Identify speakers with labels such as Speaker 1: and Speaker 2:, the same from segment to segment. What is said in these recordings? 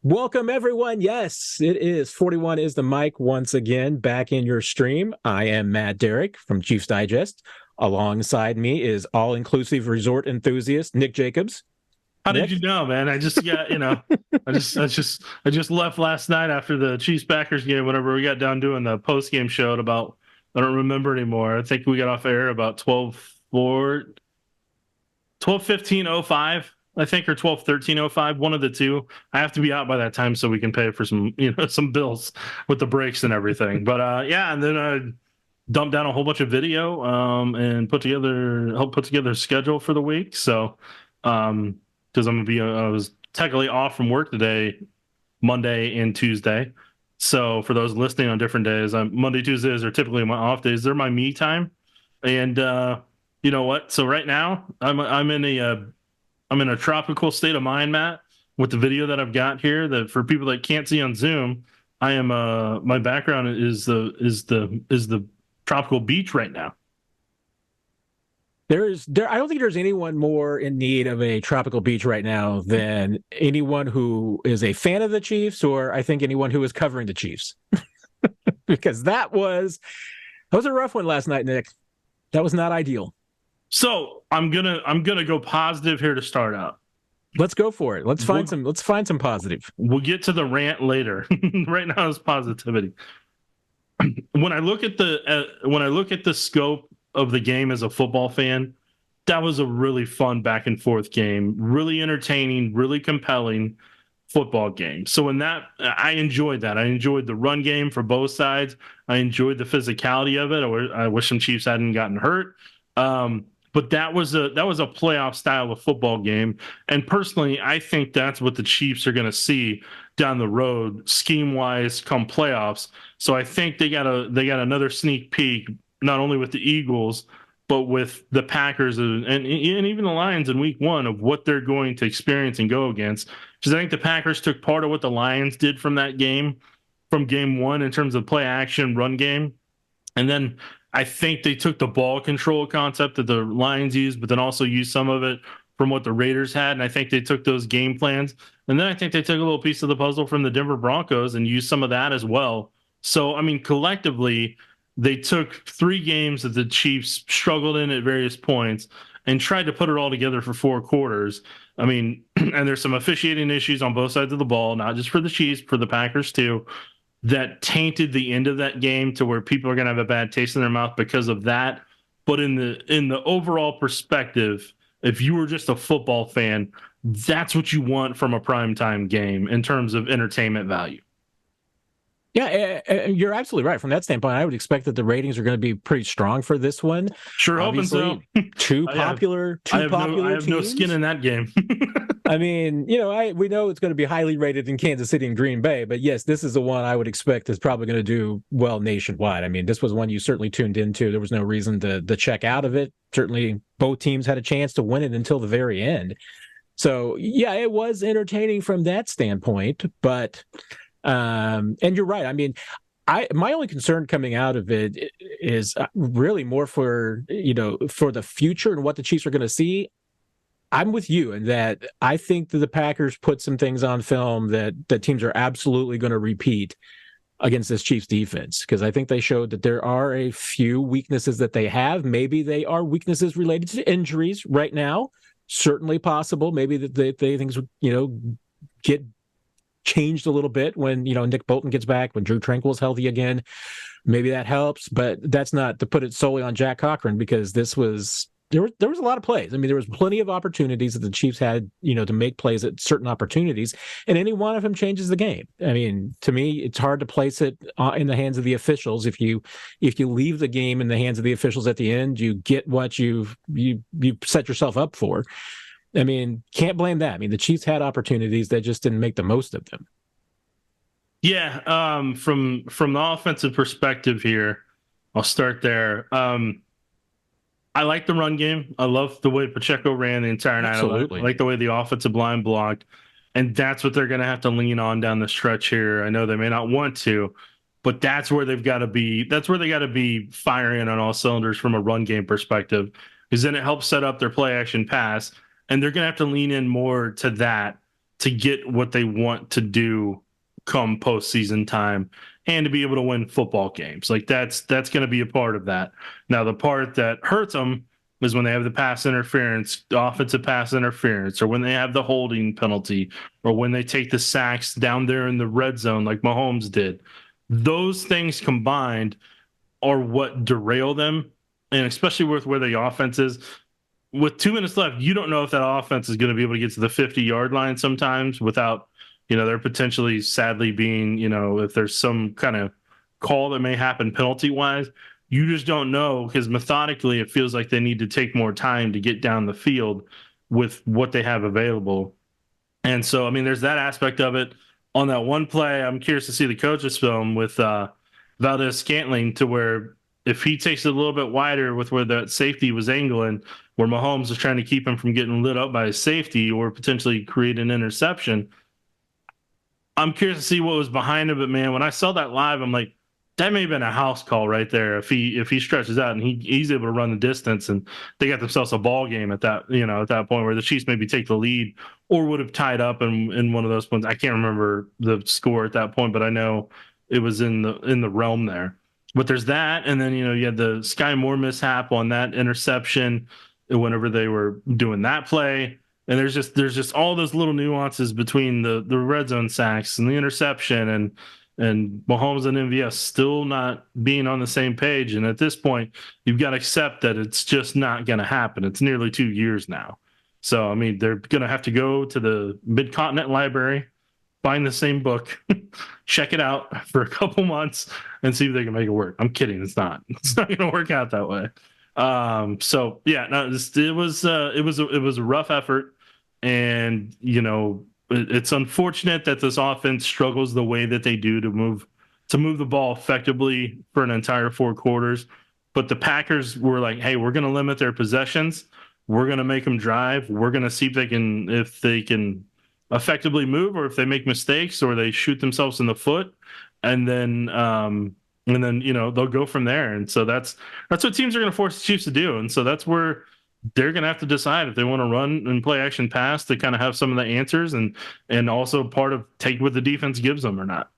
Speaker 1: Welcome, everyone. Yes, it is 41 is the mic once again back in your stream. I am Derrick from Chiefs Digest. Alongside me is all-inclusive resort enthusiast Nick Jacobs.
Speaker 2: How did
Speaker 1: Nick?
Speaker 2: you know, man? I just got, I just left last night after the Chiefs Packers game. Whenever we got done doing the post game show at about, I don't remember anymore. I think we got off air about 12:15:05, I think, or 12:13:05, one of the two. I have to be out by that time so we can pay for some bills with the breaks and everything. But yeah, and then I dumped down a whole bunch of video and help put together a schedule for the week. So because I was technically off from work today, Monday and Tuesday. So for those listening on different days, Monday, Tuesdays are typically my off days. They're my me time. And you know what? So right now I'm in a tropical state of mind, Matt, with the video that I've got here. That for people that can't see on Zoom, I am my background is the tropical beach right now.
Speaker 1: I don't think there's anyone more in need of a tropical beach right now than anyone who is a fan of the Chiefs, or I think anyone who is covering the Chiefs. Because that was a rough one last night, Nick. That was not ideal.
Speaker 2: So I'm gonna go positive here to start out.
Speaker 1: Let's go for it. Let's find some positive.
Speaker 2: We'll get to the rant later. Right now is positivity. When I look at the scope of the game as a football fan, that was a really fun back and forth game, really entertaining, really compelling football game. So I enjoyed that. I enjoyed the run game for both sides. I enjoyed the physicality of it. I wish some Chiefs hadn't gotten hurt. But that was a playoff style of football game. And personally, I think that's what the Chiefs are going to see down the road, scheme wise, come playoffs. So I think they got another sneak peek, not only with the Eagles, but with the Packers and even the Lions in week one, of what they're going to experience and go against. Because I think the Packers took part of what the Lions did from that game, from game one, in terms of play action, run game. And then I think they took the ball control concept that the Lions used, but then also used some of it from what the Raiders had. And I think they took those game plans. And then I think they took a little piece of the puzzle from the Denver Broncos and used some of that as well. So, I mean, collectively, they took three games that the Chiefs struggled in at various points and tried to put it all together for four quarters. I mean, and there's some officiating issues on both sides of the ball, not just for the Chiefs, for the Packers too, that tainted the end of that game to where people are going to have a bad taste in their mouth because of that. But in the overall perspective, if you were just a football fan, that's what you want from a primetime game in terms of entertainment value.
Speaker 1: Yeah, you're absolutely right. From that standpoint, I would expect that the ratings are going to be pretty strong for this one.
Speaker 2: Sure, hoping so.
Speaker 1: Two popular teams.
Speaker 2: I have no skin in that game.
Speaker 1: I mean, we know it's going to be highly rated in Kansas City and Green Bay, but yes, this is the one I would expect is probably going to do well nationwide. I mean, this was one you certainly tuned into. There was no reason to check out of it. Certainly, both teams had a chance to win it until the very end. So, yeah, it was entertaining from that standpoint, but. And you're right. I mean, my only concern coming out of it is really more for the future and what the Chiefs are going to see. I'm with you in that I think that the Packers put some things on film that teams are absolutely going to repeat against this Chiefs defense, because I think they showed that there are a few weaknesses that they have. Maybe they are weaknesses related to injuries right now. Certainly possible. Maybe that they things get changed a little bit when Nick Bolton gets back, when Drew Tranquill's healthy again. Maybe that helps, but that's not to put it solely on Jack Cochran, because there was a lot of plays. I mean, there was plenty of opportunities that the Chiefs had, to make plays at certain opportunities, and any one of them changes the game. I mean, to me, it's hard to place it in the hands of the officials. If you leave the game in the hands of the officials at the end, you get what you set yourself up for. I mean, can't blame that. I mean, the Chiefs had opportunities, they just didn't make the most of them.
Speaker 2: Yeah, from the offensive perspective here, I'll start there. I like the run game. I love the way Pacheco ran the entire night.
Speaker 1: Absolutely.
Speaker 2: I like the way the offensive line blocked, and that's what they're going to have to lean on down the stretch here. I know they may not want to, but that's where they've got to be. That's where they got to be firing on all cylinders from a run game perspective, because then it helps set up their play action pass. And they're going to have to lean in more to that to get what they want to do come postseason time and to be able to win football games. Like that's going to be a part of that. Now, the part that hurts them is when they have the pass interference, the offensive pass interference, or when they have the holding penalty, or when they take the sacks down there in the red zone like Mahomes did. Those things combined are what derail them, and especially with where the offense is. With 2 minutes left, you don't know if that offense is going to be able to get to the 50-yard line sometimes without, they're potentially sadly being, if there's some kind of call that may happen penalty-wise. You just don't know, because methodically it feels like they need to take more time to get down the field with what they have available. And so, there's that aspect of it. On that one play, I'm curious to see the coaches film with Valdez-Scantling, to where if he takes it a little bit wider with where that safety was angling, where Mahomes is trying to keep him from getting lit up by his safety or potentially create an interception. I'm curious to see what was behind it, but man, when I saw that live, I'm like, that may have been a house call right there. If he stretches out and he's able to run the distance, and they got themselves a ball game at that, at that point where the Chiefs maybe take the lead or would have tied up in one of those points. I can't remember the score at that point, but I know it was in the realm there. But there's that, and then you had the Sky Moore mishap on that interception whenever they were doing that play. And there's just all those little nuances between the red zone sacks and the interception and Mahomes and MVS still not being on the same page. And at this point, you've got to accept that it's just not going to happen. It's nearly 2 years now. So, they're going to have to go to the Mid-Continent Library, find the same book, check it out for a couple months, and see if they can make it work. I'm kidding. It's not. It's not going to work out that way. So yeah, no, it was a rough effort, and it's unfortunate that this offense struggles the way that they do to move the ball effectively for an entire 4 quarters. But the Packers were like, hey, we're going to limit their possessions. We're going to make them drive. We're going to see if they can effectively move, or if they make mistakes or they shoot themselves in the foot, and then they'll go from there. And so that's what teams are going to force the Chiefs to do. And so that's where they're going to have to decide if they want to run and play action pass to kind of have some of the answers, and also part of take what the defense gives them or not.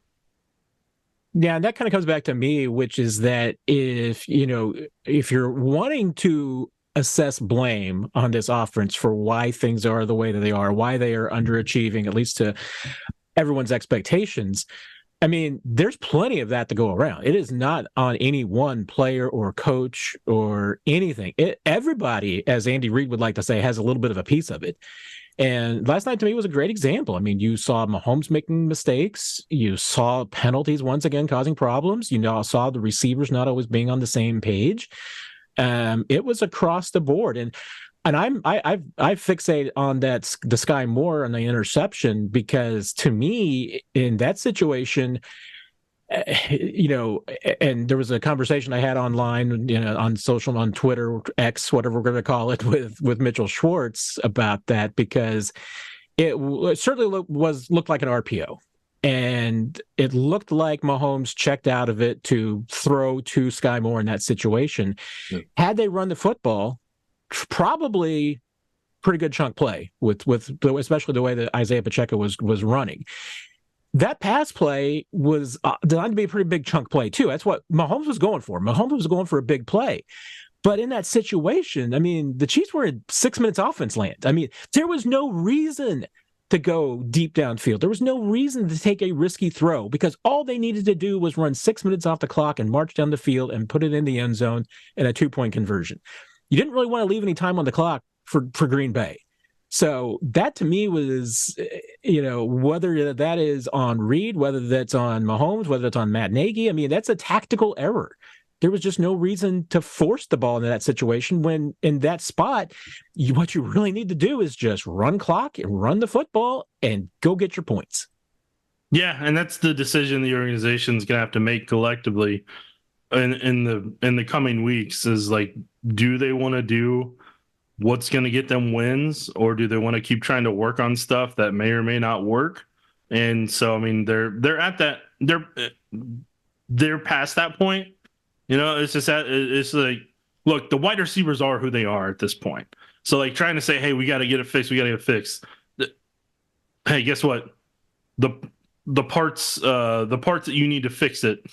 Speaker 1: Yeah, and that kind of comes back to me, which is that if you're wanting to assess blame on this offense for why things are the way that they are, why they are underachieving, at least to everyone's expectations, there's plenty of that to go around. It is not on any one player or coach or anything. Everybody, as Andy Reid would like to say, has a little bit of a piece of it. And last night to me was a great example. You saw Mahomes making mistakes. You saw penalties once again causing problems. You saw the receivers not always being on the same page. It was across the board. And I fixate on the Sky Moore and the interception, because to me in that situation, and there was a conversation I had online, on social, on Twitter, X, whatever we're going to call it, with Mitchell Schwartz about that, because it certainly looked like an RPO. And it looked like Mahomes checked out of it to throw to Sky Moore in that situation. Yeah. Had they run the football, probably pretty good chunk play with especially the way that Isaiah Pacheco was running. That pass play was designed to be a pretty big chunk play too. That's what Mahomes was going for. Mahomes was going for a big play. But in that situation, the Chiefs were in 6 minutes offense land. There was no reason to go deep downfield. There was no reason to take a risky throw, because all they needed to do was run 6 minutes off the clock and march down the field and put it in the end zone in a 2-point conversion. You didn't really want to leave any time on the clock for Green Bay. So that to me was, whether that is on Reed, whether that's on Mahomes, whether it's on Matt Nagy, that's a tactical error. There was just no reason to force the ball into that situation, when in that spot, what you really need to do is just run clock and run the football and go get your points.
Speaker 2: Yeah, and that's the decision the organization's going to have to make collectively in the coming weeks, is like, do they want to do what's going to get them wins, or do they want to keep trying to work on stuff that may or may not work? And so, they're at that, they're past that point. It's just that it's like, look, the wide receivers are who they are at this point. So like trying to say, hey, we got to get it fixed. hey, guess what? The parts that you need to fix it.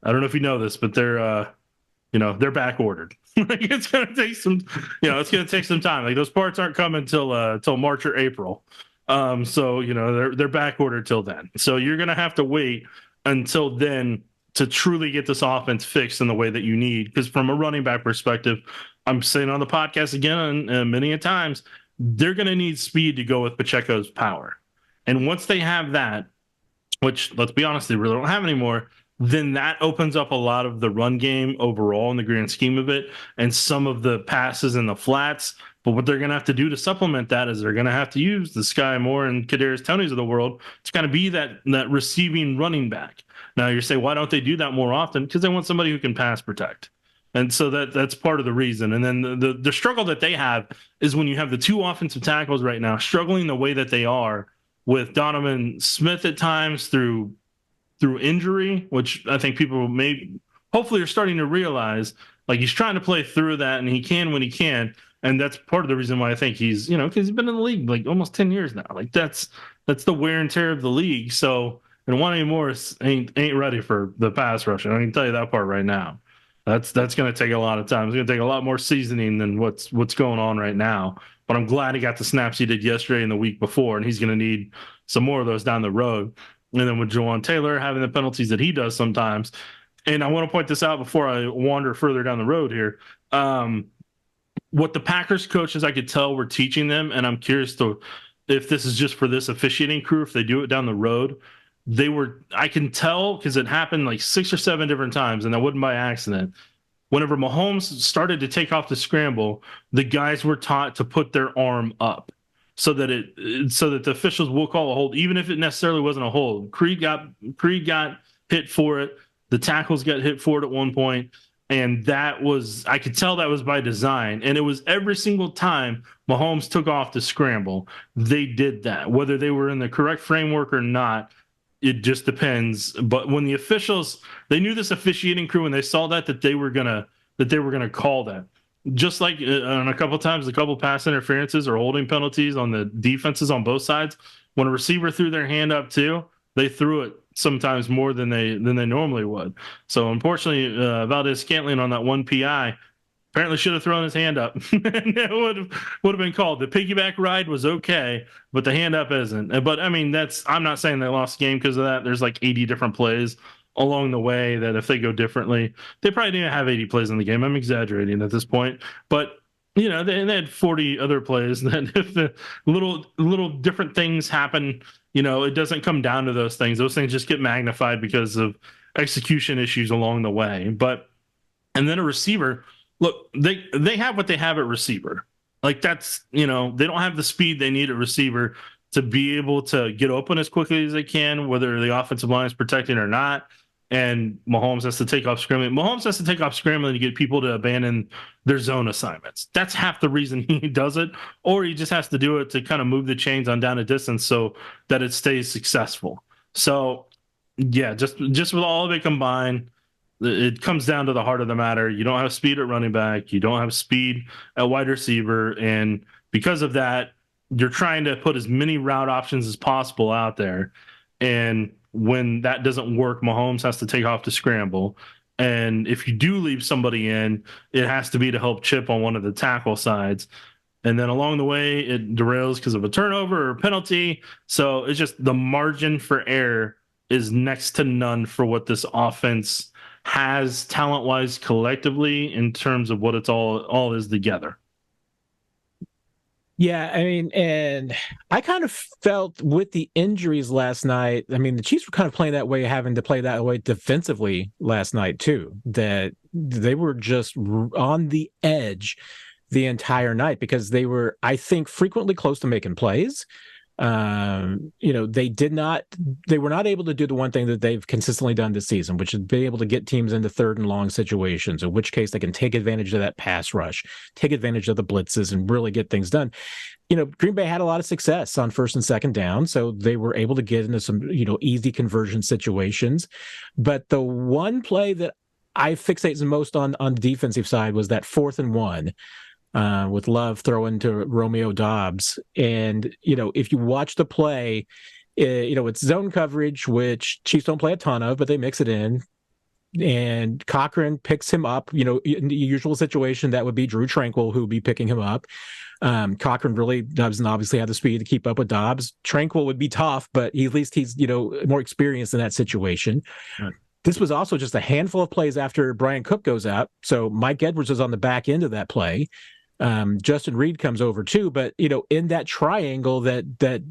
Speaker 2: I don't know if you know this, but they're back ordered. Like it's gonna take some time. Like those parts aren't coming till March or April. So they're back ordered till then. So you're gonna have to wait until then to truly get this offense fixed in the way that you need. Because from a running back perspective, I'm saying on the podcast again and many a times, they're gonna need speed to go with Pacheco's power. And once they have that, which let's be honest, they really don't have anymore, then that opens up a lot of the run game overall in the grand scheme of it and some of the passes in the flats. But what they're going to have to do to supplement that is they're going to have to use the Sky Moore and Kadarius Tonys of the world to kind of be that receiving running back. Now you're saying, why don't they do that more often? Because they want somebody who can pass protect. And so that's part of the reason. And then the struggle that they have is when you have the two offensive tackles right now struggling the way that they are, with Donovan Smith at times through injury, which I think people hopefully are starting to realize, like he's trying to play through that and he can when he can. And that's part of the reason why I think he's, because he's been in the league like almost 10 years now. Like that's the wear and tear of the league. So, and Wanya Morris ain't ready for the pass rush. I can tell you that part right now. That's going to take a lot of time. It's going to take a lot more seasoning than what's going on right now. But I'm glad he got the snaps he did yesterday and the week before, and he's going to need some more of those down the road. And then with Jawan Taylor having the penalties that he does sometimes. And I want to point this out before I wander further down the road here. What the Packers coaches, I could tell, were teaching them, and I'm curious if this is just for this officiating crew, if they do it down the road. I can tell because it happened like 6 or 7 different times, and that wasn't by accident. Whenever Mahomes started to take off the scramble, the guys were taught to put their arm up so that the officials will call a hold, even if it necessarily wasn't a hold. Creed got hit for it. The tackles got hit for it at one point, and I could tell that was by design. And it was every single time Mahomes took off the scramble, they did that, whether they were in the correct framework or not. It just depends. But when the officials, they knew this officiating crew, and they saw that they were gonna call that. Just like on a couple times, a couple pass interferences or holding penalties on the defenses on both sides. When a receiver threw their hand up too, they threw it sometimes more than they normally would. So unfortunately, Valdez-Scantling on that one PI apparently should have thrown his hand up. It would have been called. The piggyback ride was okay, but the hand up isn't. But I mean, I'm not saying they lost the game because of that. There's like 80 different plays along the way that if they go differently, they probably didn't have 80 plays in the game. I'm exaggerating at this point, but they had 40 other plays that if the little different things happen, it doesn't come down to those things. Those things just get magnified because of execution issues along the way. And then a receiver, look, they have what they have at receiver. Like that's, they don't have the speed they need at receiver to be able to get open as quickly as they can, whether the offensive line is protecting or not. And Mahomes has to take off scrambling. Mahomes has to take off scrambling to get people to abandon their zone assignments. That's half the reason he does it. Or he just has to do it to kind of move the chains on down a distance so that it stays successful. So, yeah, just with all of it combined, it comes down to the heart of the matter. You don't have speed at running back. You don't have speed at wide receiver. And because of that, you're trying to put as many route options as possible out there. And when that doesn't work, Mahomes has to take off the scramble. And if you do leave somebody in, it has to be to help chip on one of the tackle sides. And then along the way, it derails because of a turnover or penalty. So it's just the margin for error is next to none for what this offense has talent-wise collectively in terms of what it's all is together.
Speaker 1: Yeah, I mean, and I kind of felt with the injuries last night, I mean, the Chiefs were kind of playing that way, having to play that way defensively last night too, that they were just on the edge the entire night because they were, I think, frequently close to making plays. They were not able to do the one thing that they've consistently done this season, which is be able to get teams into third and long situations, in which case they can take advantage of that pass rush, take advantage of the blitzes and really get things done. Green Bay had a lot of success on first and second down, so they were able to get into some, easy conversion situations. But the one play that I fixate the most on the defensive side was that 4th and 1. with Love throwing to Romeo Doubs. And, if you watch the play, it's zone coverage, which Chiefs don't play a ton of, but they mix it in. And Cochran picks him up, in the usual situation, that would be Drew Tranquil who would be picking him up. Cochran really doesn't obviously have the speed to keep up with Doubs. Tranquil would be tough, but at least he's, more experienced in that situation. Right. This was also just a handful of plays after Brian Cook goes out. So Mike Edwards was on the back end of that play. Justin Reed comes over too, but in that triangle that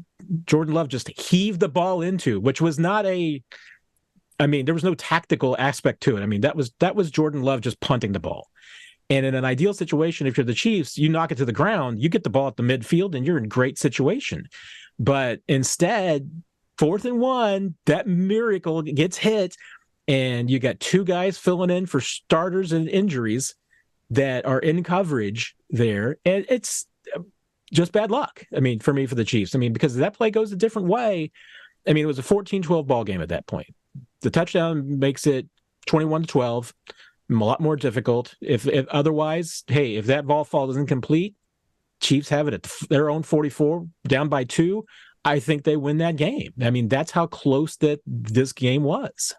Speaker 1: Jordan Love just heaved the ball into, which was not there was no tactical aspect to it. That was Jordan Love just punting the ball. And in an ideal situation, if you're the Chiefs, you knock it to the ground, you get the ball at the midfield, and you're in great situation. But instead, 4th and 1, that miracle gets hit, and you got 2 guys filling in for starters and injuries that are in coverage there. And it's just bad luck, for me, for the Chiefs. Because that play goes a different way. It was a 14-12 ball game at that point. The touchdown makes it 21-12. A lot more difficult. If otherwise, hey, if that ball fall isn't complete, Chiefs have it at their own 44, down by 2. I think they win that game. That's how close that this game was.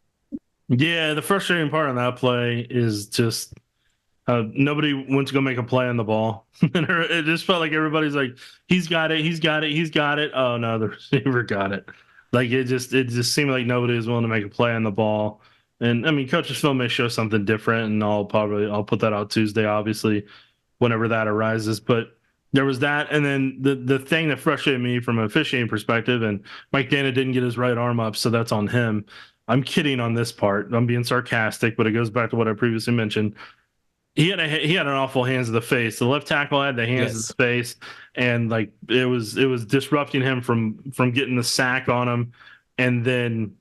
Speaker 2: Yeah, the frustrating part on that play is just nobody went to go make a play on the ball. And it just felt like everybody's like, he's got it. Oh no, the receiver got it. Like it just seemed like nobody was willing to make a play on the ball. And coach's film may show something different, and I'll put that out Tuesday, obviously, whenever that arises. But there was that, and then the thing that frustrated me from an officiating perspective, and Mike Dana didn't get his right arm up, so that's on him. I'm kidding on this part. I'm being sarcastic, but it goes back to what I previously mentioned. He had an awful hands to the face. The left tackle had the hands to the face, and like it was disrupting him from getting the sack on him, and then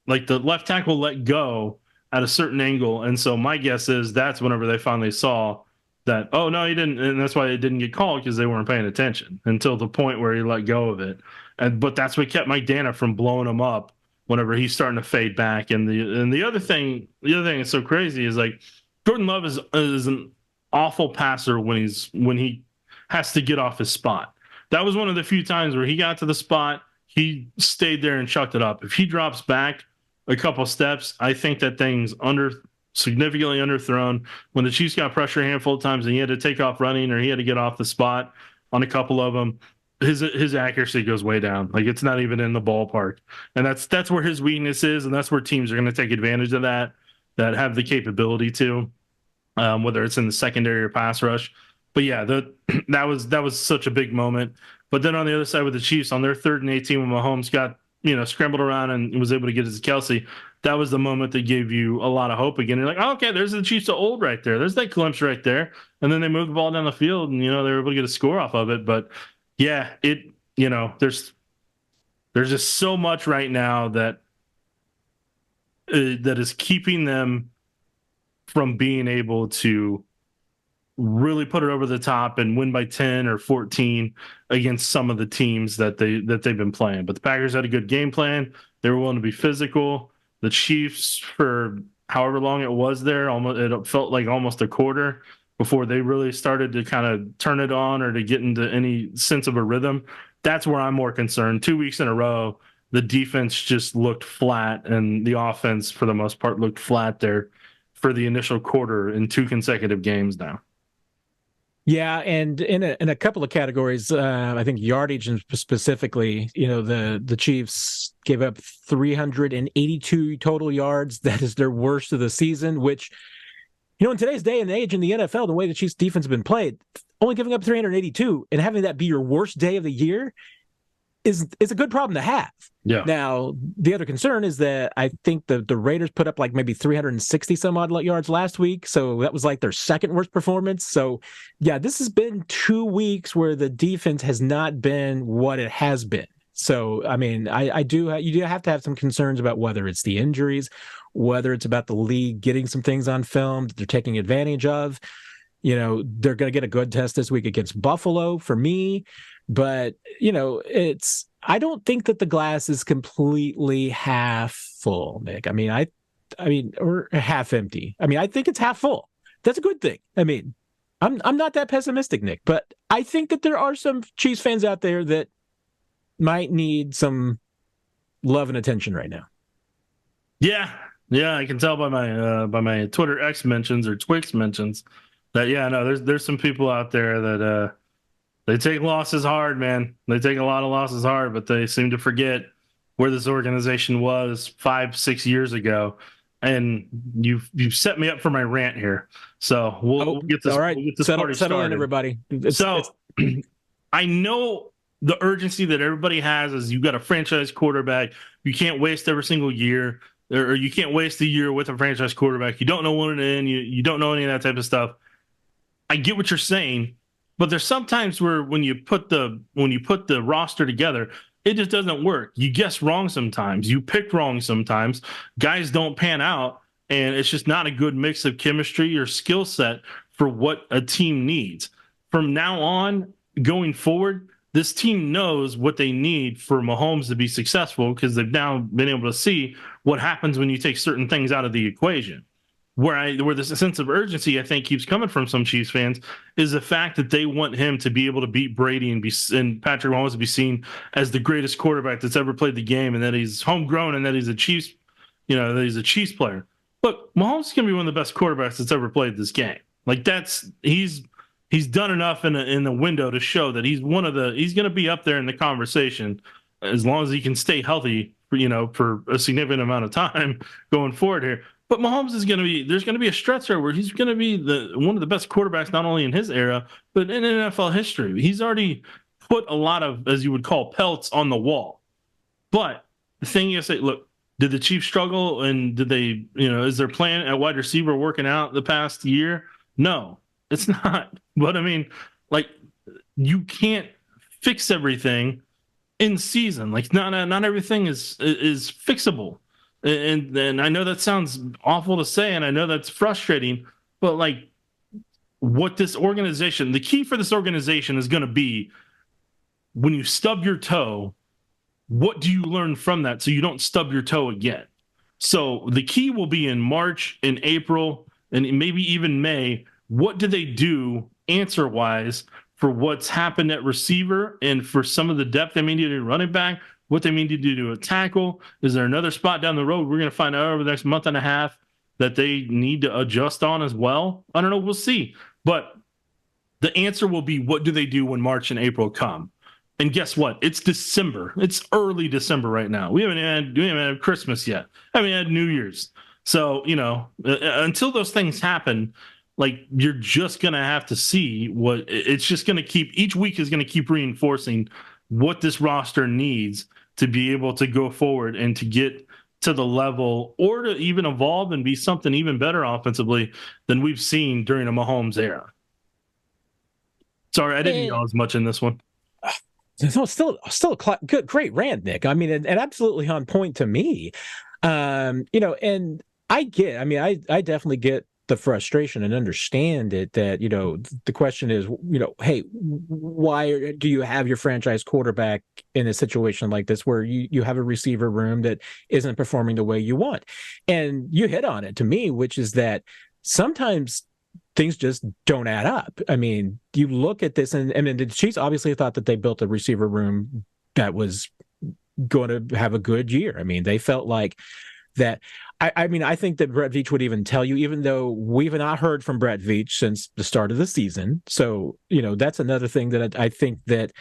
Speaker 2: like the left tackle let go at a certain angle, and so my guess is that's whenever they finally saw that, oh no, he didn't, and that's why it didn't get called, because they weren't paying attention until the point where he let go of it. But that's what kept Mike Dana from blowing him up whenever he's starting to fade back. And the other thing that's so crazy is like Jordan Love is an awful passer when he has to get off his spot. That was one of the few times where he got to the spot, he stayed there and chucked it up. If he drops back a couple steps, I think that thing's significantly underthrown. When the Chiefs got pressure a handful of times and he had to take off running, or he had to get off the spot on a couple of them, his accuracy goes way down. Like it's not even in the ballpark. And that's where his weakness is, and that's where teams are going to take advantage of that have the capability to, whether it's in the secondary or pass rush. But yeah, that was such a big moment. But then on the other side with the Chiefs, on their 3rd and 18, when Mahomes got scrambled around and was able to get his Kelsey, that was the moment that gave you a lot of hope again. You're like, oh, okay, there's the Chiefs of old right there. There's that glimpse right there. And then they moved the ball down the field, and they were able to get a score off of it. But yeah, there's just so much right now that is keeping them from being able to really put it over the top and win by 10 or 14 against some of the teams that they've been playing. But the Packers had a good game plan. They were willing to be physical. The Chiefs, for however long it was there, it felt like almost a quarter before they really started to kind of turn it on or to get into any sense of a rhythm. That's where I'm more concerned. 2 weeks in a row, the defense just looked flat, and the offense, for the most part, looked flat there for the initial quarter in 2 consecutive games now.
Speaker 1: Yeah, and in a couple of categories, I think yardage specifically, the Chiefs gave up 382 total yards. That is their worst of the season, which, in today's day and age in the NFL, the way the Chiefs defense has been played, only giving up 382 and having that be your worst day of the year is a good problem to have.
Speaker 2: Yeah.
Speaker 1: Now, the other concern is that I think the Raiders put up like maybe 360 some odd yards last week. So that was like their second worst performance. So yeah, this has been 2 weeks where the defense has not been what it has been. So, you do have to have some concerns about whether it's the injuries, whether it's about the league getting some things on film that they're taking advantage of. They're going to get a good test this week against Buffalo for me. But, I don't think that the glass is completely half full, Nick. Or half empty. I think it's half full. That's a good thing. I'm not that pessimistic, Nick, but I think that there are some Chiefs fans out there that might need some love and attention right now.
Speaker 2: Yeah, yeah, I can tell by my Twitter X mentions or Twix mentions that no, there's some people out there that they take losses hard, man. They take a lot of losses hard, but they seem to forget where this organization was 5-6 years ago. And you've set me up for my rant here, so we'll get this.
Speaker 1: All right,
Speaker 2: we'll get this
Speaker 1: settle
Speaker 2: started.
Speaker 1: in, everybody.
Speaker 2: I know the urgency that everybody has is you got a franchise quarterback. You can't waste every single year, or you can't waste a year with a franchise quarterback. You don't know when it in. You don't know any of that type of stuff. I get what you're saying, but there's sometimes where when you put the roster together, it just doesn't work. You guess wrong sometimes. You pick wrong sometimes. Guys don't pan out, and it's just not a good mix of chemistry or skill set for what a team needs. From now on, going forward, this team knows what they need for Mahomes to be successful because they've now been able to see what happens when you take certain things out of the equation. Where this sense of urgency, I think, keeps coming from some Chiefs fans is the fact that they want him to be able to beat Brady and Patrick Mahomes to be seen as the greatest quarterback that's ever played the game, and that he's homegrown and that he's a Chiefs, that he's a Chiefs player. Look, Mahomes is going to be one of the best quarterbacks that's ever played this game. Like he's done enough in the window to show that he's going to be up there in the conversation as long as he can stay healthy, for a significant amount of time going forward here. But Mahomes there's going to be a stretch there where he's going to be one of the best quarterbacks, not only in his era, but in NFL history. He's already put a lot of, as you would call, pelts on the wall. But the thing you say, look, did the Chiefs struggle and did they, is their plan at wide receiver working out the past year? No, it's not. But I mean, like, you can't fix everything in season. Like, not everything is fixable. And I know that sounds awful to say, and I know that's frustrating, but like what this organization, the key for this organization is going to be when you stub your toe, what do you learn from that so you don't stub your toe again? So the key will be in March, in April, and maybe even May. What do they do answer-wise for what's happened at receiver and for some of the depth they may need in running back? What they mean to do to a tackle? Is there another spot down the road we're going to find out over the next month and a half that they need to adjust on as well? I don't know. We'll see. But the answer will be, what do they do when March and April come? And guess what? It's December. It's early December right now. We haven't had Christmas yet. I haven't had New Year's. So, until those things happen, like, you're just going to have to see it's just going to keep, each week is going to keep reinforcing what this roster needs to be able to go forward and to get to the level or to even evolve and be something even better offensively than we've seen during a Mahomes era. Sorry, I didn't yell as much in this one.
Speaker 1: No, still a great rant, Nick. I mean, and absolutely on point to me. And I definitely get the frustration and understand it that, the question is, hey, why do you have your franchise quarterback in a situation like this where you have a receiver room that isn't performing the way you want? And you hit on it to me, which is that sometimes things just don't add up. I mean, you look at this and the Chiefs obviously thought that they built a receiver room that was going to have a good year. I mean, they felt like that. I think that Brett Veach would even tell you, even though we've not heard from Brett Veach since the start of the season. So, that's another thing that I think that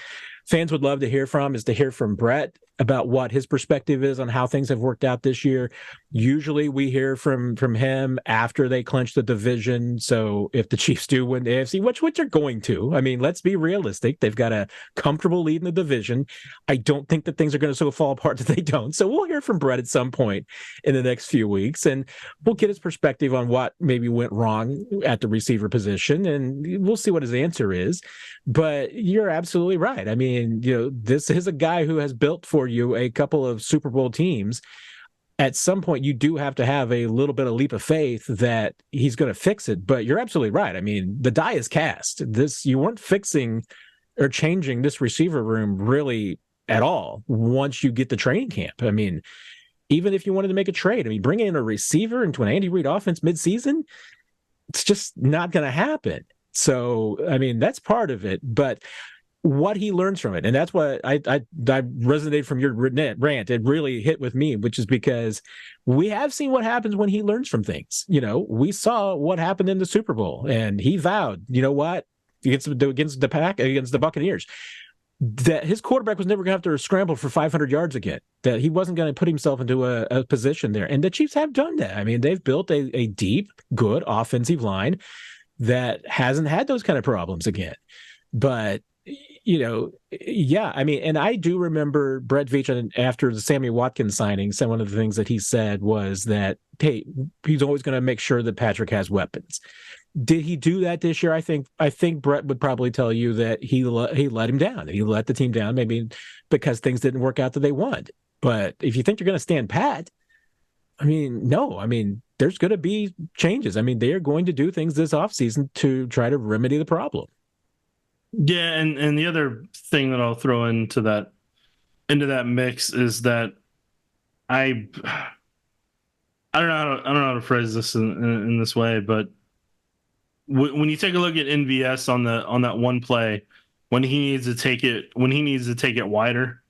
Speaker 1: fans would love to hear from, is to hear from Brett about what his perspective is on how things have worked out this year. Usually we hear from him after they clinch the division. So if the Chiefs do win the AFC, which they're going to, I mean, let's be realistic. They've got a comfortable lead in the division. I don't think that things are going to so fall apart that they don't. So we'll hear from Brett at some point in the next few weeks, and we'll get his perspective on what maybe went wrong at the receiver position, and we'll see what his answer is. But you're absolutely right. I mean, this is a guy who has built for you a couple of Super Bowl teams. At some point, you do have to have a little bit of leap of faith that he's going to fix it. But you're absolutely right. I mean, the die is cast. You weren't fixing or changing this receiver room really at all once you get the training camp. I mean, even if you wanted to make a trade, bringing in a receiver into an Andy Reid offense midseason, it's just not going to happen. So, I mean, that's part of it, but what he learns from it. And that's what I resonated from your rant. It really hit with me, which is because we have seen what happens when he learns from things. We saw what happened in the Super Bowl, and he vowed, you know what, against the Buccaneers, that his quarterback was never going to have to scramble for 500 yards again, that he wasn't going to put himself into a position there. And the Chiefs have done that. I mean, they've built a deep, good offensive line that hasn't had those kind of problems again. But yeah, I mean, and I do remember Brett Veach after the Sammy Watkins signing, so one of the things that he said was that, hey, he's always going to make sure that Patrick has weapons. Did he do that this year? I think Brett would probably tell you that he let him down. He let the team down, maybe because things didn't work out that they wanted. But if you think you're going to stand pat, I mean, no. I mean, there's going to be changes. I mean, they are going to do things this offseason to try to remedy the problem.
Speaker 2: Yeah, and the other thing that I'll throw into that mix is that I don't know how to phrase this in this way, but when you take a look at NVS on that one play, when he needs to take it wider,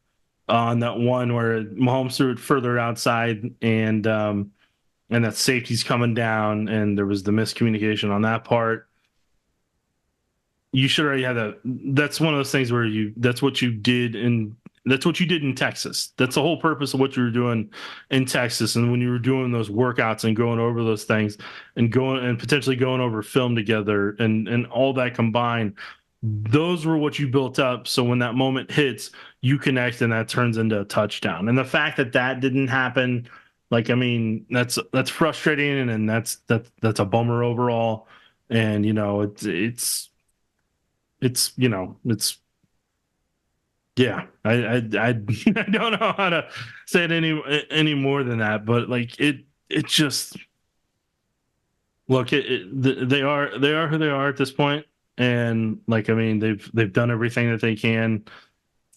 Speaker 2: on that one where Mahomes threw it further outside, and that safety's coming down, and there was the miscommunication on that part. You should already have that. That's one of those things where that's what you did in Texas. That's the whole purpose of what you were doing in Texas. And when you were doing those workouts and going over those things and potentially going over film together and all that combined, those were what you built up. So when that moment hits, you connect and that turns into a touchdown. And the fact that didn't happen, like, I mean, that's frustrating, and that's a bummer overall. And, yeah, I don't know how to say it any more than that, but like it just, look, they are who they are at this point, and like, I mean, they've done everything that they can.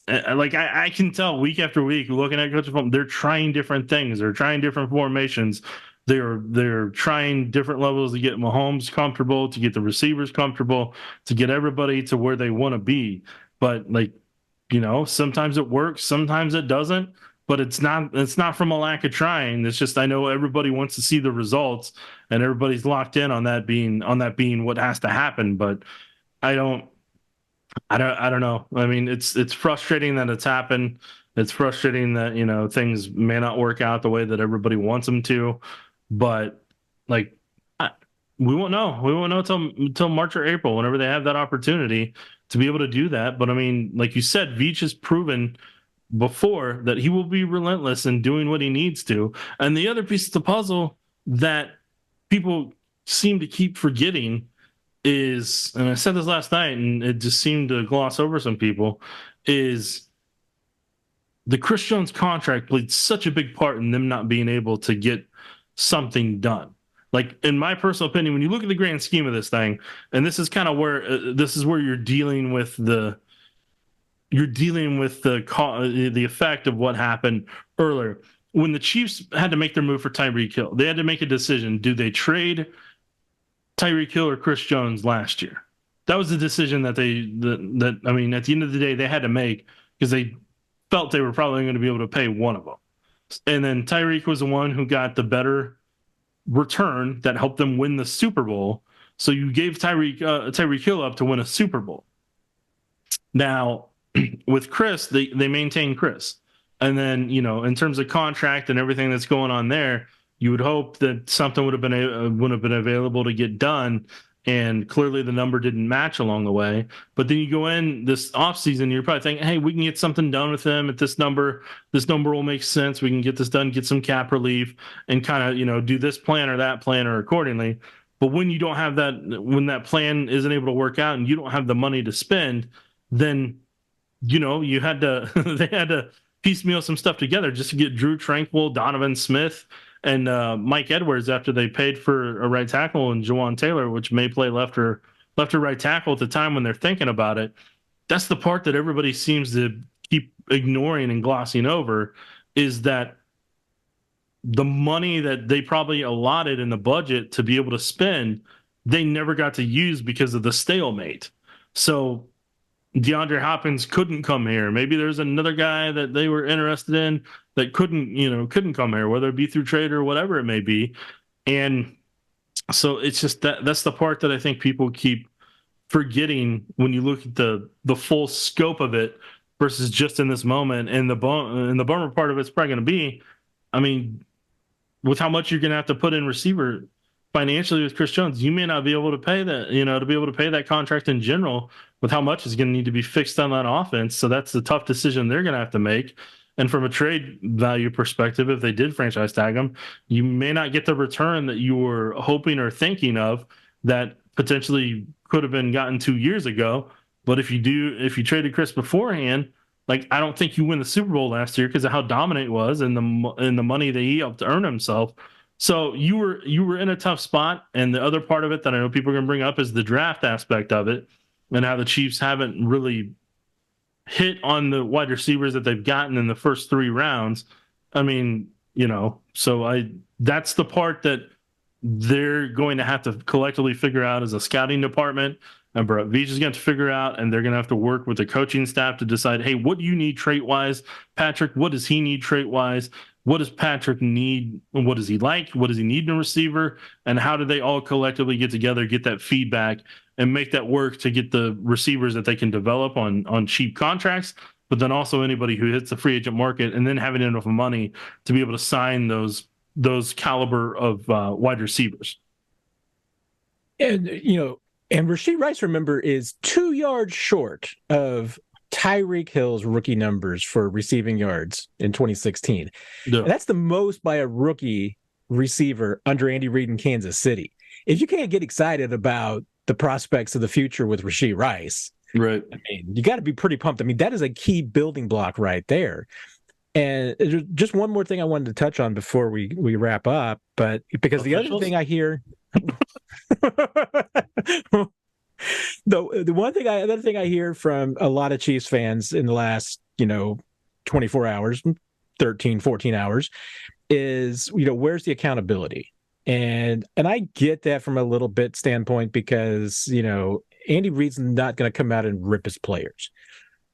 Speaker 2: Like, I can tell week after week looking at coach film, they're trying different things, they're trying different formations. They're trying different levels to get Mahomes comfortable, to get the receivers comfortable, to get everybody to where they want to be. But like, sometimes it works, sometimes it doesn't. But it's not from a lack of trying. It's just, I know everybody wants to see the results, and everybody's locked in on that being what has to happen. But I don't know. I mean, it's frustrating that it's happened. It's frustrating that things may not work out the way that everybody wants them to. But like, we won't know. We won't know until March or April, whenever they have that opportunity to be able to do that. But I mean, like you said, Veach has proven before that he will be relentless in doing what he needs to. And the other piece of the puzzle that people seem to keep forgetting is, and I said this last night, and it just seemed to gloss over some people, is the Chris Jones contract played such a big part in them not being able to get something done. Like, in my personal opinion, when you look at the grand scheme of this thing, and this is kind of where you're dealing with the effect of what happened earlier. When the Chiefs had to make their move for Tyreek Hill, they had to make a decision: do they trade Tyreek Hill or Chris Jones last year? That was the decision that I mean, at the end of the day, they had to make, because they felt they were probably going to be able to pay one of them. And then Tyreek was the one who got the better return that helped them win the Super Bowl. So you gave Tyreek Hill up to win a Super Bowl. Now, with Chris, they maintain Chris. And then, in terms of contract and everything that's going on there, you would hope that something would have been available to get done. And clearly the number didn't match along the way. But then you go in this offseason, you're probably thinking, hey, we can get something done with them at this number. This number will make sense. We can get this done, get some cap relief, and kind of, do this plan or that plan or accordingly. But when you don't have that, when that plan isn't able to work out and you don't have the money to spend, then, you had to, they had to piecemeal some stuff together just to get Drew Tranquil, Donovan Smith, and Mike Edwards, after they paid for a right tackle, and Jawan Taylor, which may play left or right tackle at the time when they're thinking about it. That's the part that everybody seems to keep ignoring and glossing over, is that the money that they probably allotted in the budget to be able to spend they never got to use because of the stalemate. So DeAndre Hopkins couldn't come here. Maybe there's another guy that they were interested in that couldn't come here, whether it be through trade or whatever it may be. And so it's just that's the part that I think people keep forgetting when you look at the full scope of it versus just in this moment. And the bummer part of it's probably going to be, I mean, with how much you're going to have to put in receiver financially with Chris Jones, you may not be able to pay that, to be able to pay that contract in general with how much is going to need to be fixed on that offense. So that's the tough decision they're going to have to make. And from a trade value perspective, if they did franchise tag him, you may not get the return that you were hoping or thinking of that potentially could have been gotten 2 years ago. But if you traded Chris beforehand, like, I don't think you win the Super Bowl last year because of how dominant it was and the money that he helped earn himself. So you were in a tough spot. And the other part of it that I know people are going to bring up is the draft aspect of it and how the Chiefs haven't really hit on the wide receivers that they've gotten in the first 3 rounds. I mean, so that's the part that they're going to have to collectively figure out as a scouting department. And Brett Veach is going to figure out, and they're going to have to work with the coaching staff to decide, hey, what do you need trait-wise? Patrick, what does he need trait-wise? What does Patrick need? What does he like? What does he need in a receiver? And how do they all collectively get together, get that feedback, and make that work to get the receivers that they can develop on cheap contracts, but then also anybody who hits the free agent market and then having enough money to be able to sign those caliber of wide receivers.
Speaker 1: And, and Rashee Rice, remember, is 2 yards short of Tyreek Hill's rookie numbers for receiving yards in 2016. Yeah. And that's the most by a rookie receiver under Andy Reid in Kansas City. If you can't get excited about the prospects of the future with Rashee Rice,
Speaker 2: right?
Speaker 1: I mean, you got to be pretty pumped. I mean, that is a key building block right there. And just one more thing I wanted to touch on before we wrap up, but because the other thing I hear, the other thing I hear from a lot of Chiefs fans in the last 24 hours, 13, 14 hours is, where's the accountability? And I get that from a little bit standpoint because, Andy Reid's not going to come out and rip his players.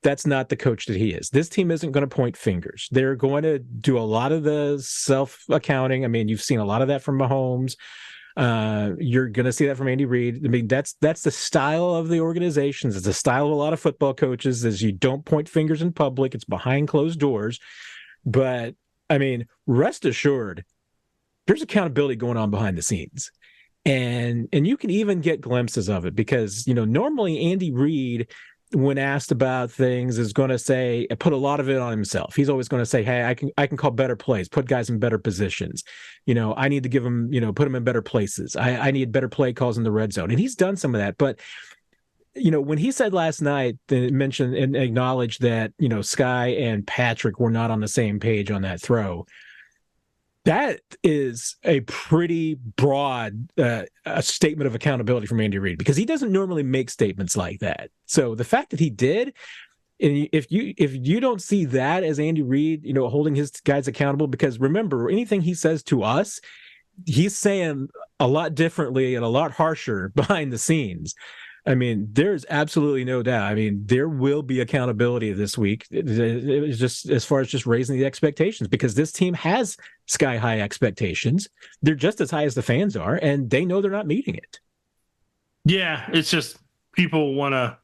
Speaker 1: That's not the coach that he is. This team isn't going to point fingers. They're going to do a lot of the self-accounting. I mean, you've seen a lot of that from Mahomes. You're going to see that from Andy Reid. I mean, that's the style of the organizations. It's the style of a lot of football coaches is you don't point fingers in public. It's behind closed doors. But, I mean, rest assured, there's accountability going on behind the scenes. And you can even get glimpses of it because, normally Andy Reid, when asked about things, is going to say, put a lot of it on himself. He's always going to say, hey, I can call better plays, put guys in better positions. I need to give them, put them in better places. I need better play calls in the red zone. And he's done some of that. But, when he said last night, mentioned and acknowledged that, Sky and Patrick were not on the same page on that throw, that is a pretty broad a statement of accountability from Andy Reid because he doesn't normally make statements like that. So the fact that he did, and if you don't see that as Andy Reid, holding his guys accountable, because remember, anything he says to us, he's saying a lot differently and a lot harsher behind the scenes. I mean, there's absolutely no doubt. I mean, there will be accountability this week. It was just as far as just raising the expectations because this team has sky high expectations. They're just as high as the fans are, and they know they're not meeting it.
Speaker 2: Yeah, it's just people want to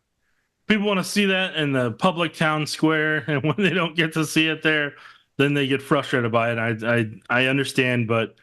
Speaker 2: see that in the public town square, and when they don't get to see it there, then they get frustrated by it. I understand, but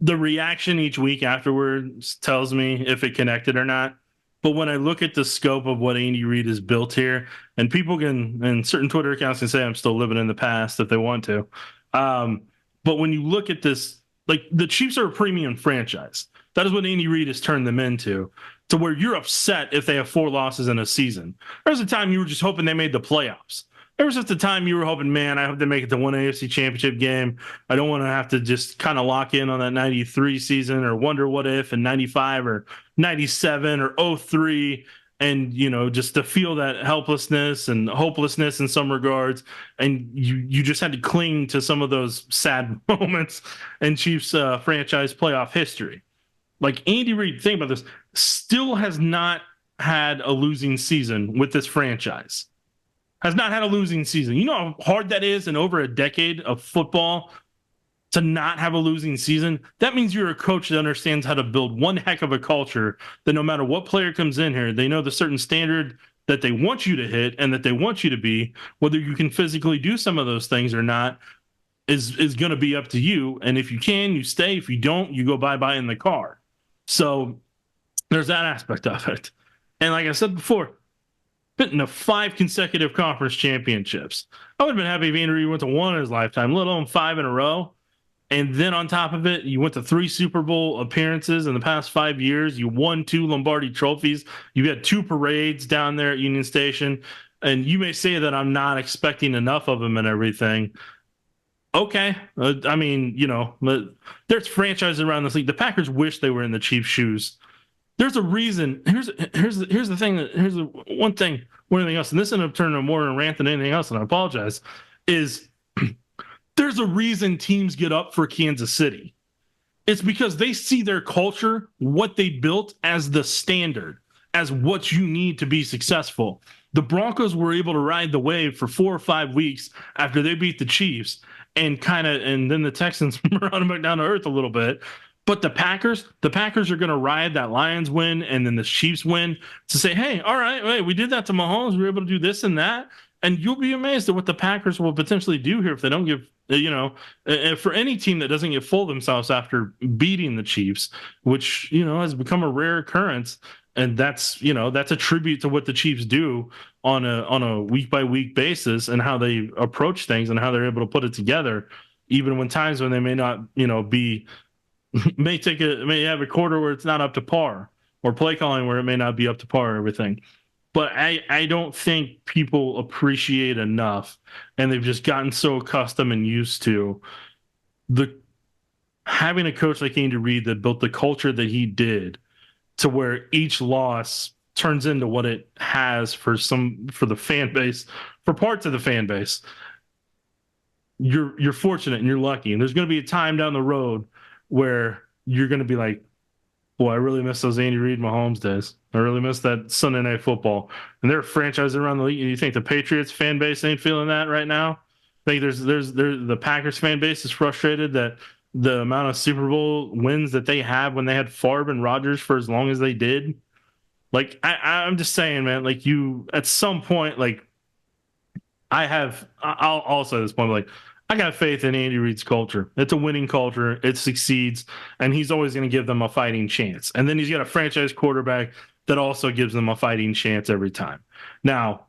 Speaker 2: the reaction each week afterwards tells me if it connected or not. But when I look at the scope of what Andy Reid has built here, and people can, and certain Twitter accounts can say I'm still living in the past if they want to. But when you look at this, like the Chiefs are a premium franchise. That is what Andy Reid has turned them into, to where you're upset if they have 4 losses in a season. There was a time you were just hoping they made the playoffs. There was just a time you were hoping, man, I hope they make it to one AFC championship game. I don't want to have to just kind of lock in on that 93 season or wonder what if in 95 or 97 or 03 and, just to feel that helplessness and hopelessness in some regards. And you just had to cling to some of those sad moments in Chiefs franchise playoff history. Like Andy Reid, think about this, still has not had a losing season with this franchise. Has not had a losing season. You know how hard that is in over a decade of football to not have a losing season? That means you're a coach that understands how to build one heck of a culture that no matter what player comes in here, they know the certain standard that they want you to hit and that they want you to be. Whether you can physically do some of those things or not is going to be up to you. And if you can, you stay. If you don't, you go bye-bye in the car. So there's that aspect of it. And like I said before, been to 5 consecutive conference championships. I would have been happy if Andy Reid went to 1 in his lifetime, let alone 5 in a row. And then on top of it, you went to 3 Super Bowl appearances in the past 5 years. You won 2 Lombardi trophies. You had 2 parades down there at Union Station. And you may say that I'm not expecting enough of him and everything. Okay. I mean, you know, there's franchises around this league. The Packers wish they were in the Chiefs' shoes. There's a reason. Here's the thing. Here's the one thing more than anything else, and this ended up turning more of a rant than anything else, and I apologize, is there's a reason teams get up for Kansas City. It's because they see their culture, what they built, as the standard, as what you need to be successful. The Broncos were able to ride the wave for 4 or 5 weeks after they beat the Chiefs, and then the Texans brought them back down to earth a little bit. But the Packers are going to ride that Lions win and then the Chiefs win to say, hey, all right, wait, we did that to Mahomes. We were able to do this and that. And you'll be amazed at what the Packers will potentially do here if they don't give, for any team that doesn't get full of themselves after beating the Chiefs, which, has become a rare occurrence. And that's a tribute to what the Chiefs do on a week by week basis and how they approach things and how they're able to put it together, even when times when they may not, be may have a quarter where it's not up to par, or play calling where it may not be up to par or everything. But I don't think people appreciate enough, and they've just gotten so accustomed and used to having a coach like Andy Reid that built the culture that he did, to where each loss turns into what it has for the fan base, for parts of the fan base. You're fortunate and you're lucky, and there's going to be a time down the road where you're going to be like, boy, I really miss those Andy Reid Mahomes days. I really miss that Sunday Night Football. And there are franchises around the league. You think the Patriots fan base ain't feeling that right now? I think there's the Packers fan base is frustrated that the amount of Super Bowl wins that they have when they had Favre and Rodgers for as long as they did. Like, I'm just saying, man, like, you at some point, like, I'll say this point, like, I got faith in Andy Reid's culture. It's a winning culture. It succeeds, and he's always going to give them a fighting chance. And then he's got a franchise quarterback that also gives them a fighting chance every time. Now,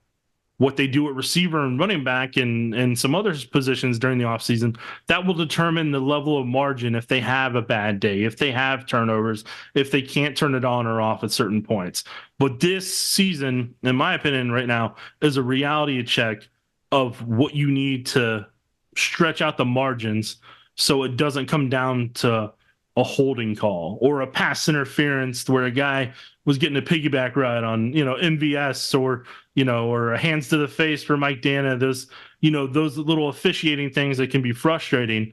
Speaker 2: what they do at receiver and running back and some other positions during the offseason, that will determine the level of margin if they have a bad day, if they have turnovers, if they can't turn it on or off at certain points. But this season, in my opinion right now, is a reality check of what you need to stretch out the margins so it doesn't come down to a holding call or a pass interference where a guy was getting a piggyback ride on, MVS or a hands to the face for Mike Dana. Those little officiating things that can be frustrating.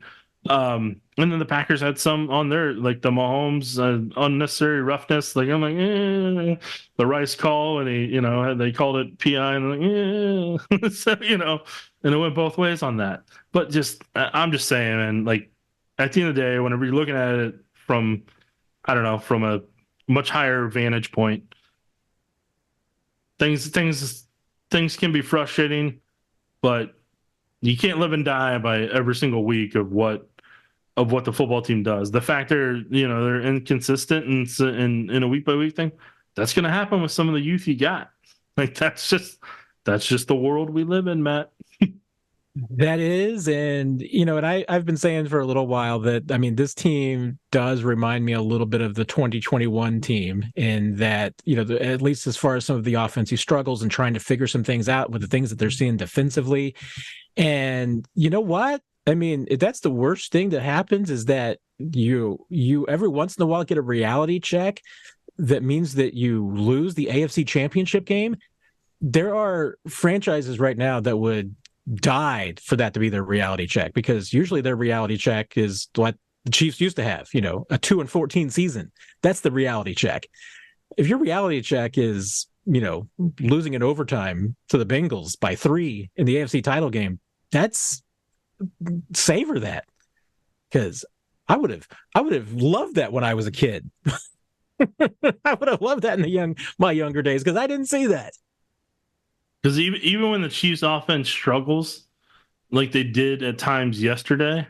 Speaker 2: And then the Packers had some on there, like the Mahomes unnecessary roughness. Like, I'm like, the Rice call, and they called it PI, and like, so, and it went both ways on that. But I'm just saying, man, like, at the end of the day, whenever you're looking at it from a much higher vantage point, things can be frustrating, but you can't live and die by every single week of what the football team does. The fact they're inconsistent and in a week by week thing, that's going to happen with some of the youth you got. Like, that's just the world we live in, Matt.
Speaker 1: That is, and I've been saying for a little while that, I mean, this team does remind me a little bit of the 2021 team in that, at least as far as some of the offensive struggles and trying to figure some things out with the things that they're seeing defensively. And you know what? I mean, that's the worst thing that happens, is that you every once in a while get a reality check that means that you lose the AFC Championship game. There are franchises right now that would die for that to be their reality check, because usually their reality check is what the Chiefs used to have, a 2-14 season. That's the reality check. If your reality check is, losing in overtime to the Bengals by 3 in the AFC title game, that's savor that. Because I would have loved that when I was a kid. I would have loved that in my younger days because I didn't see that.
Speaker 2: Because even when the Chiefs offense struggles, like they did at times yesterday,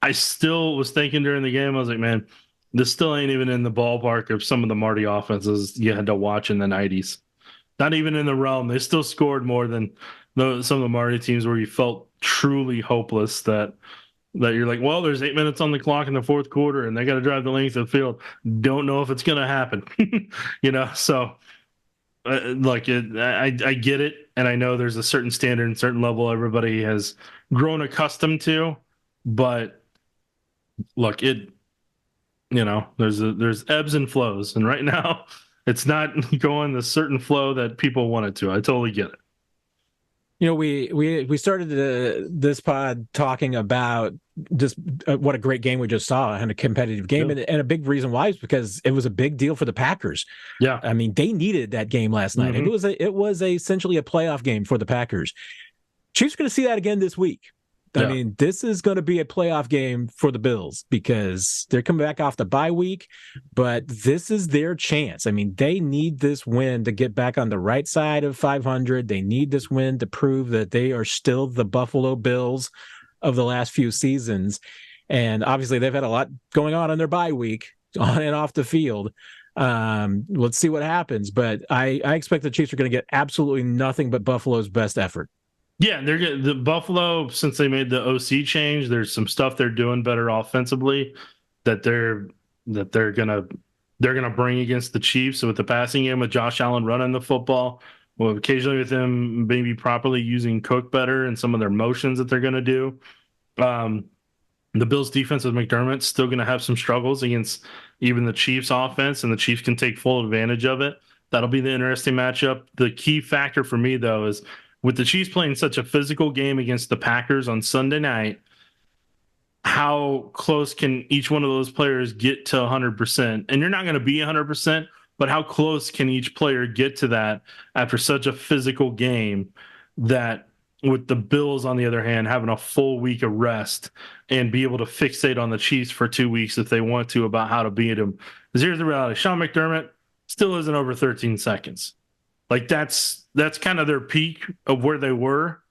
Speaker 2: I still was thinking during the game, I was like, man, this still ain't even in the ballpark of some of the Marty offenses you had to watch in the 90s. Not even in the realm. They still scored more than some of the Marty teams where you felt truly hopeless that you're like, well, there's 8 minutes on the clock in the fourth quarter and they got to drive the length of the field. Don't know if it's going to happen. So I get it. And I know there's a certain standard and certain level everybody has grown accustomed to, but look, there's ebbs and flows. And right now it's not going the certain flow that people want it to. I totally get it.
Speaker 1: We started this pod talking about just what a great game we just saw and a competitive game. Yeah. And a big reason why is because it was a big deal for the Packers.
Speaker 2: Yeah.
Speaker 1: I mean, they needed that game last night.
Speaker 2: Mm-hmm.
Speaker 1: And it was essentially a playoff game for the Packers. Chiefs are going to see that again this week. I mean, this is going to be a playoff game for the Bills because they're coming back off the bye week, but this is their chance. I mean, they need this win to get back on the right side of 500. They need this win to prove that they are still the Buffalo Bills of the last few seasons. And obviously, they've had a lot going on their bye week on and off the field. Let's see what happens. But I expect the Chiefs are going to get absolutely nothing but Buffalo's best effort.
Speaker 2: Yeah, the Buffalo, since they made the OC change, there's some stuff they're doing better offensively that they're gonna bring against the Chiefs. So with the passing game, with Josh Allen running the football, well, occasionally with him maybe properly using Cook better and some of their motions that they're gonna do. The Bills defense with McDermott's still gonna have some struggles against even the Chiefs offense, and the Chiefs can take full advantage of it. That'll be the interesting matchup. The key factor for me though is, with the Chiefs playing such a physical game against the Packers on Sunday night, how close can each one of those players get to 100%? And you're not going to be 100%, but how close can each player get to that after such a physical game? That with the Bills, on the other hand, having a full week of rest and be able to fixate on the Chiefs for 2 weeks if they want to about how to beat them. Because here's the reality. Sean McDermott still isn't over 13 seconds. Like that's kind of their peak of where they were.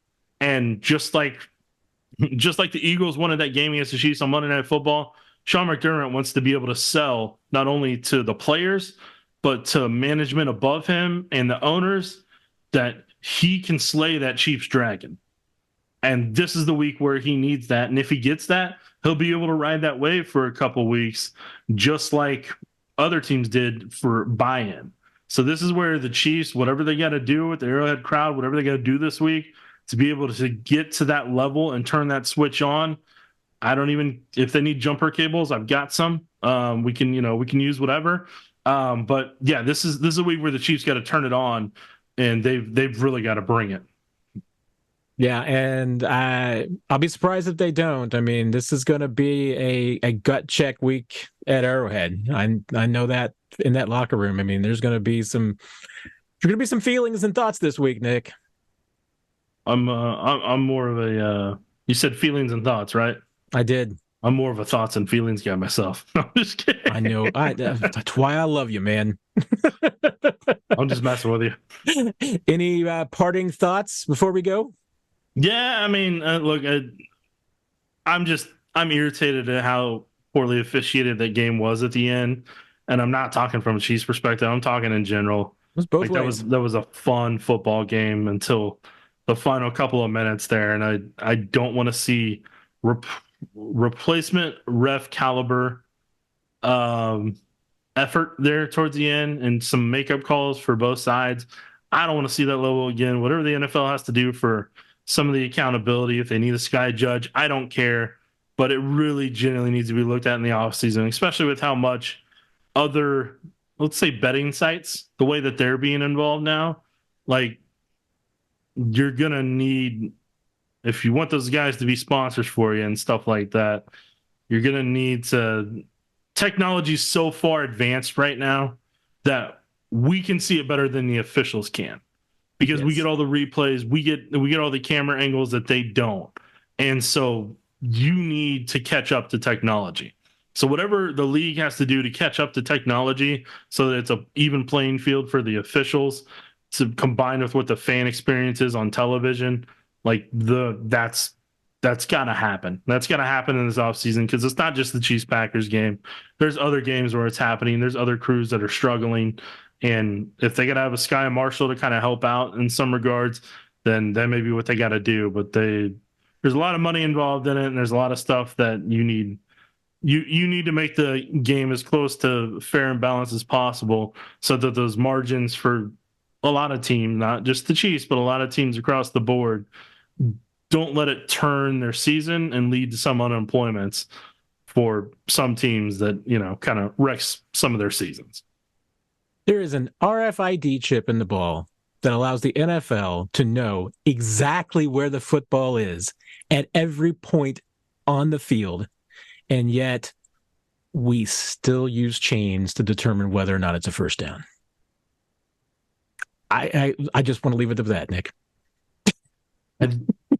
Speaker 2: And just like the Eagles wanted that game against the Chiefs on Monday Night Football, Sean McDermott wants to be able to sell not only to the players, but to management above him and the owners that he can slay that Chiefs dragon. And this is the week where he needs that. And if he gets that, he'll be able to ride that wave for a couple weeks, just like other teams did for buy-in. So this is where the Chiefs, whatever they got to do with the Arrowhead crowd, whatever they got to do this week to be able to get to that level and turn that switch on. If they need jumper cables, I've got some. We can use whatever. But yeah, this is a week where the Chiefs got to turn it on, and they've really got to bring it.
Speaker 1: Yeah, and I'll be surprised if they don't. I mean, this is going to be a gut check week at Arrowhead. I know that in that locker room. I mean, there's going to be some feelings and thoughts this week, Nick.
Speaker 2: I'm more of a you said feelings and thoughts, right?
Speaker 1: I did.
Speaker 2: I'm more of a thoughts and feelings guy myself. I'm just kidding.
Speaker 1: I know. That's why I love you, man.
Speaker 2: I'm just messing with you.
Speaker 1: Any parting thoughts before we go?
Speaker 2: Yeah, I mean, look, I'm irritated at how poorly officiated that game was at the end, and I'm not talking from a Chiefs perspective. I'm talking in general.
Speaker 1: It was both ways.
Speaker 2: That was a fun football game until the final couple of minutes there, and I don't want to see replacement ref caliber effort there towards the end and some makeup calls for both sides. I don't want to see that level again. Whatever the NFL has to do for some of the accountability, if they need a sky judge, I don't care. But it really genuinely needs to be looked at in the offseason, especially with how much other, let's say, betting sites, the way that they're being involved now. Like, you're going to need, if you want those guys to be sponsors for you and stuff like that, You're going to need to. Technology's so far advanced right now that we can see it better than the officials can, because we get all the replays, we get all the camera angles that they don't, and so you need to catch up to technology. So whatever the league has to do to catch up to technology, so that it's an even playing field for the officials, to combine with what the fan experience is on television, like that's got to happen. That's got to happen in this offseason, because it's not just the Chiefs-Packers game. There's other games where it's happening. There's other crews that are struggling. And if they got to have a Sky Marshall to kind of help out in some regards, then that may be what they got to do. But there's a lot of money involved in it, and there's a lot of stuff that you need. You need to make the game as close to fair and balanced as possible, so that those margins for a lot of teams, not just the Chiefs, but a lot of teams across the board, don't let it turn their season and lead to some unemployments for some teams that, kind of wrecks some of their seasons.
Speaker 1: There is an RFID chip in the ball that allows the NFL to know exactly where the football is at every point on the field, and yet we still use chains to determine whether or not it's a first down. I just want to leave it at that, Nick.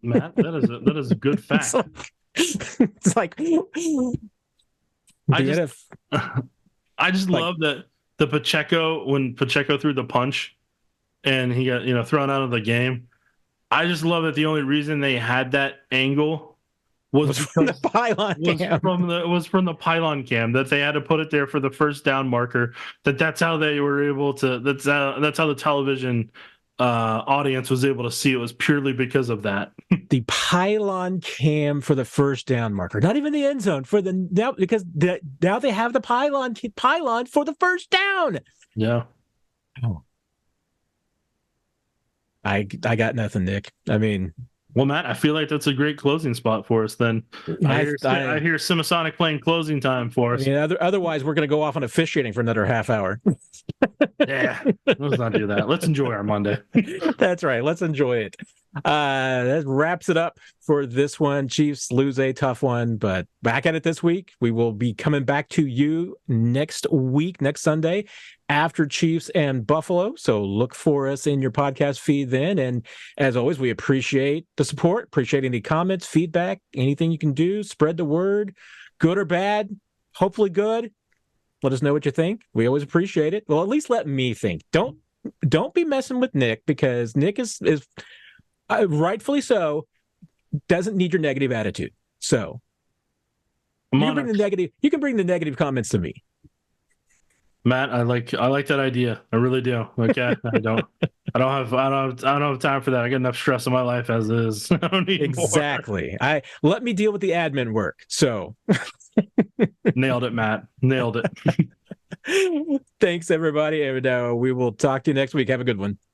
Speaker 2: Matt, that is a good fact.
Speaker 1: It's like
Speaker 2: I just love that the Pacheco, when Pacheco threw the punch and he got thrown out of the game. I just love that the only reason they had that angle was
Speaker 1: from the pylon cam.
Speaker 2: Was from the pylon cam, that they had to put it there for the first down marker. That's how they were able to. That's how the television audience was able to see it, was purely because of that.
Speaker 1: The pylon cam for the first down marker, not even the end zone, because now they have the pylon for the first down.
Speaker 2: Yeah.
Speaker 1: Oh. I got nothing, Nick. I mean,
Speaker 2: well, Matt, I feel like that's a great closing spot for us then. I hear Simasonic playing closing time for us.
Speaker 1: I mean, otherwise, we're going to go off on officiating for another half hour.
Speaker 2: Yeah, let's not do that. Let's enjoy our Monday.
Speaker 1: That's right. Let's enjoy it. That wraps it up for this one. Chiefs lose a tough one, but back at it this week. We will be coming back to you next week, next Sunday, after Chiefs and Buffalo. So look for us in your podcast feed then. And as always, we appreciate the support, appreciate any comments, feedback, anything you can do. Spread the word, good or bad, hopefully good. Let us know what you think. We always appreciate it. Well, at least let me think. Don't be messing with Nick, because Nick is rightfully so, doesn't need your negative attitude. So you can bring the negative comments to me.
Speaker 2: Matt, I like that idea. I really do. Okay, I don't have time for that. I got enough stress in my life as is. I don't need
Speaker 1: exactly.
Speaker 2: More.
Speaker 1: Let me deal with the admin work. So
Speaker 2: nailed it, Matt. Nailed it.
Speaker 1: Thanks, everybody. And we will talk to you next week. Have a good one.